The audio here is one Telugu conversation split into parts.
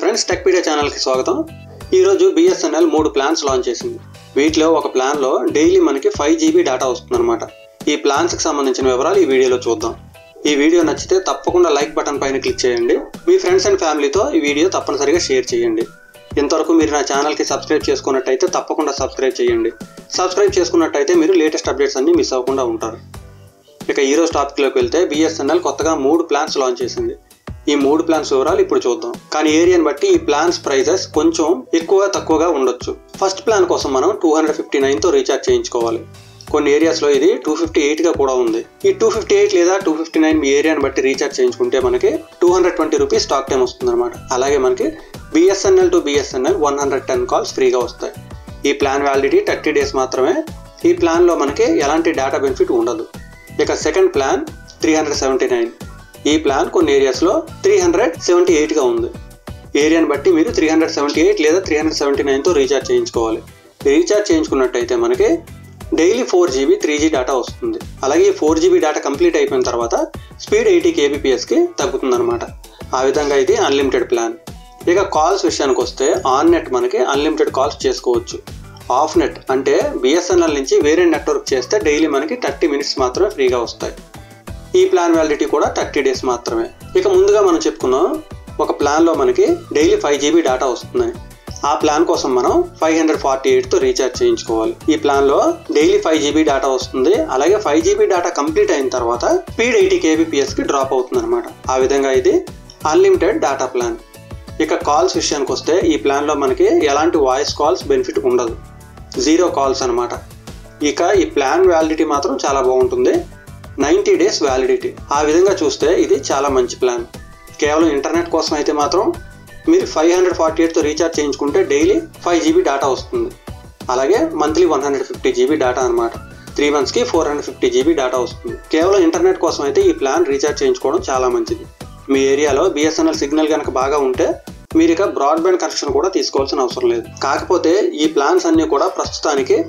ఫ్రెండ్స్, టెక్పీడియా ఛానల్కి స్వాగతం. ఈరోజు బిఎస్ఎన్ఎల్ 3 ప్లాన్స్ లాంచ్ చేసింది. వీటిలో ఒక ప్లాన్లో డైలీ మనకి 5 GB డేటా వస్తుందన్నమాట. ఈ ప్లాన్స్కి సంబంధించిన వివరాలు ఈ వీడియోలో చూద్దాం. ఈ వీడియో నచ్చితే తప్పకుండా లైక్ బటన్ పైన క్లిక్ చేయండి. మీ ఫ్రెండ్స్ అండ్ ఫ్యామిలీతో ఈ వీడియో తప్పనిసరిగా షేర్ చేయండి. ఇంతవరకు మీరు నా ఛానల్కి సబ్స్క్రైబ్ చేసుకున్నట్టయితే తప్పకుండా సబ్స్క్రైబ్ చేయండి. సబ్స్క్రైబ్ చేసుకున్నట్టయితే మీరు లేటెస్ట్ అప్డేట్స్ అన్ని మిస్ అవ్వకుండా ఉంటారు. ఇక ఈరోజు టాపిక్లోకి వెళ్తే బిఎస్ఎన్ఎల్ కొత్తగా 3 ప్లాన్స్ లాంచ్ చేసింది. ఈ 3 ప్లాన్స్ వివరాలు ఇప్పుడు చూద్దాం. కానీ ఏరియాని బట్టి ఈ ప్లాన్స్ ప్రైజెస్ కొంచెం ఎక్కువ తక్కువగా ఉండొచ్చు. ఫస్ట్ ప్లాన్ కోసం మనం 259తో రీఛార్జ్ చేయించుకోవాలి. కొన్ని ఏరియాస్లో ఇది 258గా కూడా ఉంది. ఈ 258 లేదా 259 మీ ఏరియాని బట్టి రీఛార్జ్ చేయించుకుంటే మనకి 220 రూపీస్ స్టాక్ టైం వస్తుంది అనమాట. అలాగే మనకి బిఎస్ఎన్ఎల్ టు బిఎస్ఎన్ఎల్ 110 కాల్స్ ఫ్రీగా వస్తాయి. ఈ ప్లాన్ వ్యాలిడిటీ 30 డేస్ మాత్రమే. ఈ ప్లాన్లో మనకి ఎలాంటి డేటా బెనిఫిట్ ఉండదు. ఇక సెకండ్ ప్లాన్ 379. ఈ ప్లాన్ కొన్ని ఏరియాస్లో 378గా ఉంది. ఏరియాని బట్టి మీరు 378 లేదా 379తో రీఛార్జ్ చేయించుకోవాలి. రీఛార్జ్ చేయించుకున్నట్టయితే మనకి డైలీ 4 GB 3G డేటా వస్తుంది. అలాగే 4 GB డేటా కంప్లీట్ అయిపోయిన తర్వాత స్పీడ్ 80 kbpsకి తగ్గుతుందన్నమాట. ఆ విధంగా ఇది అన్లిమిటెడ్ ప్లాన్. ఇక కాల్స్ విషయానికి వస్తే ఆన్ నెట్ మనకి అన్లిమిటెడ్ కాల్స్ చేసుకోవచ్చు. ఆఫ్ నెట్ అంటే బిఎస్ఎన్ఎల్ నుంచి వేరే నెట్వర్క్ చేస్తే డైలీ మనకి 30 minutes మాత్రమే ఫ్రీగా వస్తాయి. ఈ ప్లాన్ వ్యాలిడిటీ కూడా 30 డేస్ మాత్రమే. ఇక ముందుగా మనం చెప్పుకున్నాం ఒక ప్లాన్లో మనకి డైలీ 5 GB డేటా వస్తుందని. ఆ ప్లాన్ కోసం మనం 548తో రీఛార్జ్ చేయించుకోవాలి. ఈ ప్లాన్లో డైలీ 5 GB డేటా వస్తుంది. అలాగే 5 GB డేటా కంప్లీట్ అయిన తర్వాత స్పీడ్ 80 kbpsకి డ్రాప్ అవుతుంది అనమాట. ఆ విధంగా ఇది అన్లిమిటెడ్ డేటా ప్లాన్. ఇక కాల్స్ విషయానికి వస్తే ఈ ప్లాన్లో మనకి ఎలాంటి వాయిస్ కాల్స్ బెనిఫిట్ ఉండదు. 0 కాల్స్ అనమాట. ఇక ఈ ప్లాన్ వ్యాలిడిటీ మాత్రం చాలా బాగుంటుంది. 90 డేస్ వ్యాలిడిటీ. ఆ విధంగా చూస్తే ఇది చాలా మంచి ప్లాన్. కేవలం ఇంటర్నెట్ కోసం అయితే మాత్రం మీరు 548తో రీఛార్జ్ చేయించుకుంటే డైలీ 5 GB డేటా వస్తుంది. అలాగే మంత్లీ 150 GB డేటా అనమాట. 3 monthsకి 450 GB డేటా వస్తుంది. కేవలం ఇంటర్నెట్ కోసం అయితే ఈ ప్లాన్ రీఛార్జ్ చేయించుకోవడం చాలా మంచిది. మీ ఏరియాలో బిఎస్ఎన్ఎల్ సిగ్నల్ కనుక బాగా ఉంటే మీరు ఇక బ్రాడ్బ్యాండ్ కనెక్షన్ కూడా తీసుకోవాల్సిన అవసరం లేదు. కాకపోతే ఈ ప్లాన్స్ అన్నీ కూడా ప్రస్తుతానికి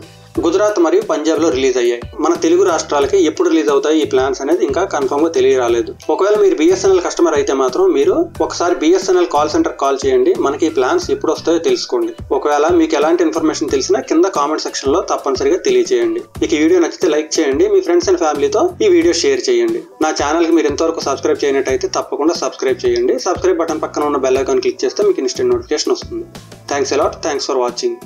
గుజరాత్ మరియు పంజాబ్లో రిలీజ్ అయ్యాయి. మన తెలుగు రాష్ట్రాలకి ఎప్పుడు రిలీజ్ అవుతాయి ఈ ప్లాన్స్ అనేది ఇంకా కన్ఫర్మ్గా తెలియరాలేదు. ఒకవేళ మీరు బిఎస్ఎన్ఎల్ కస్టమర్ అయితే మాత్రం మీరు ఒకసారి బిఎస్ఎన్ఎల్ కాల్ సెంటర్ కాల్ చేయండి. మనకి ఈ ప్లాన్స్ ఎప్పుడు వస్తాయో తెలుసుకోండి. ఒకవేళ మీకు ఎలాంటి ఇన్ఫర్మేషన్ తెలిసినా కింద కామెంట్ సెక్షన్లో తప్పనిసరిగా తెలియజేయండి. ఇక ఈ వీడియో నచ్చితే లైక్ చేయండి. మీ ఫ్రెండ్స్ అండ్ ఫ్యామిలీతో ఈ వీడియో షేర్ చేయండి. నా ఛానల్కి మీరు ఎంతవరకు సబ్స్క్రైబ్ చేయనట్టయితే తప్పకుండా సబ్స్క్రైబ్ చేయండి. సబ్స్క్రైబ్ బటన్ పక్కన ఉన్న బెల్ ఐకాన్ క్లిక్ చేస్తే మీకు ఇన్స్టెంట్ నోటిఫికేషన్ వస్తుంది. Thanks a lot. Thanks for watching.